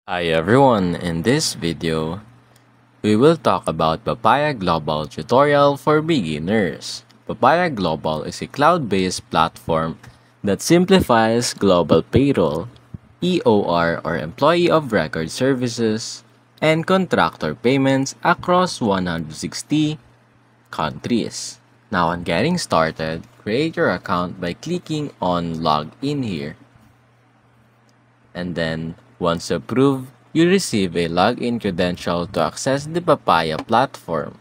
Hi everyone, in this video, we will talk about Papaya Global tutorial for beginners. Papaya Global is a cloud-based platform that simplifies global payroll, EOR or Employee of Record services, and contractor payments across 160 countries. Now on getting started, create your account by clicking on Log In here. And then, once approved, you receive a login credential to access the Papaya platform.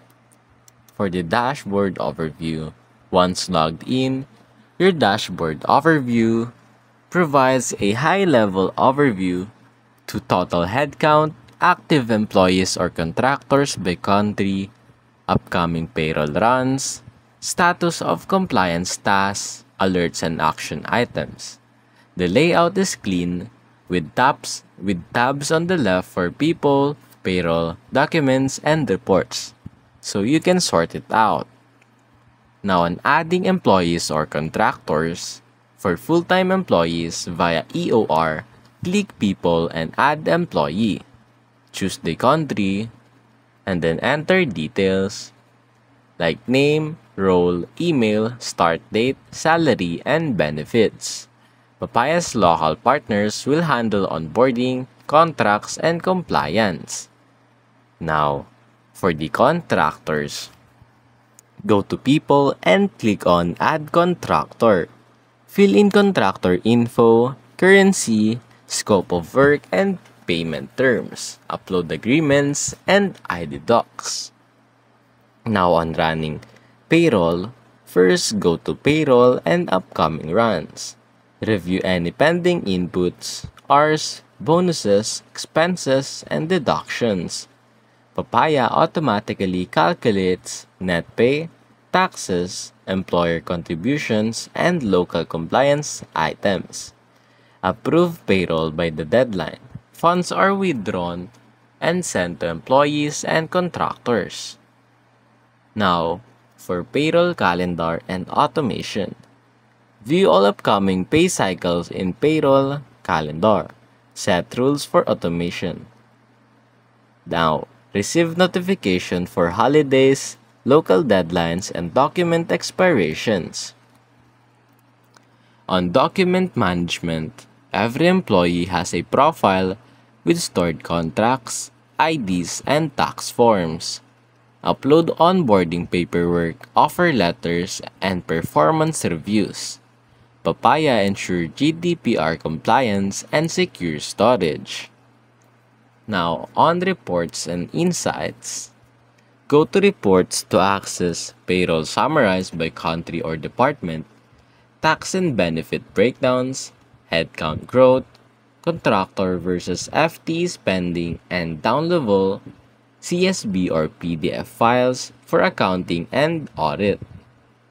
For the dashboard overview, once logged in, your dashboard overview provides a high-level overview to total headcount, active employees or contractors by country, upcoming payroll runs, status of compliance tasks, alerts and action items. The layout is clean with tabs on the left for people, payroll, documents, and reports, so you can sort it out. Now on adding employees or contractors, for full-time employees via EOR, click People and Add Employee. Choose the country, and then enter details like name, role, email, start date, salary, and benefits. Papaya's local partners will handle onboarding, contracts, and compliance. Now, for the contractors, go to People and click on Add Contractor. Fill in contractor info, currency, scope of work, and payment terms. Upload agreements and ID docs. Now on running payroll, first go to Payroll and Upcoming Runs. Review any pending inputs, hours, bonuses, expenses, and deductions. Papaya automatically calculates net pay, taxes, employer contributions, and local compliance items. Approve payroll by the deadline. Funds are withdrawn and sent to employees and contractors. Now, for payroll calendar and automation. View all upcoming pay cycles in payroll calendar. Set rules for automation. Now, receive notification for holidays, local deadlines, and document expirations. On document management, every employee has a profile with stored contracts, IDs, and tax forms. Upload onboarding paperwork, offer letters, and performance reviews. Papaya ensures GDPR compliance and secure storage. Now, on reports and insights. Go to reports to access payroll summarized by country or department, tax and benefit breakdowns, headcount growth, contractor versus FTE spending, and downloadable CSV or PDF files for accounting and audit.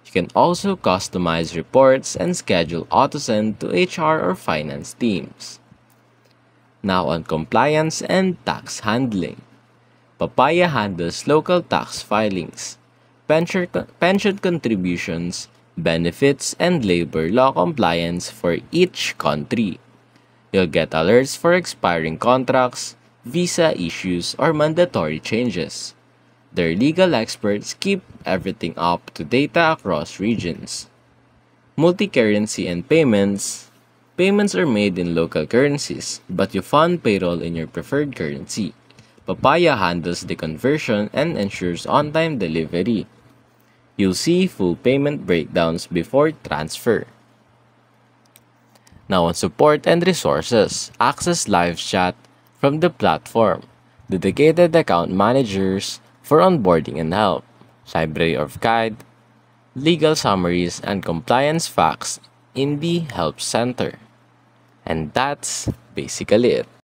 You can also customize reports and schedule autosend to HR or finance teams. Now on compliance and tax handling. Papaya handles local tax filings, pension contributions, benefits, and labor law compliance for each country. You'll get alerts for expiring contracts, visa issues, or mandatory changes. Their legal experts keep everything up to date across regions. Multi-currency and payments. Payments are made in local currencies, but you fund payroll in your preferred currency. Papaya handles the conversion and ensures on-time delivery. You'll see full payment breakdowns before transfer. Now on support and resources, access live chat from the platform, dedicated account managers for onboarding and help, library of guide, legal summaries, and compliance facts in the Help Center. And that's basically it.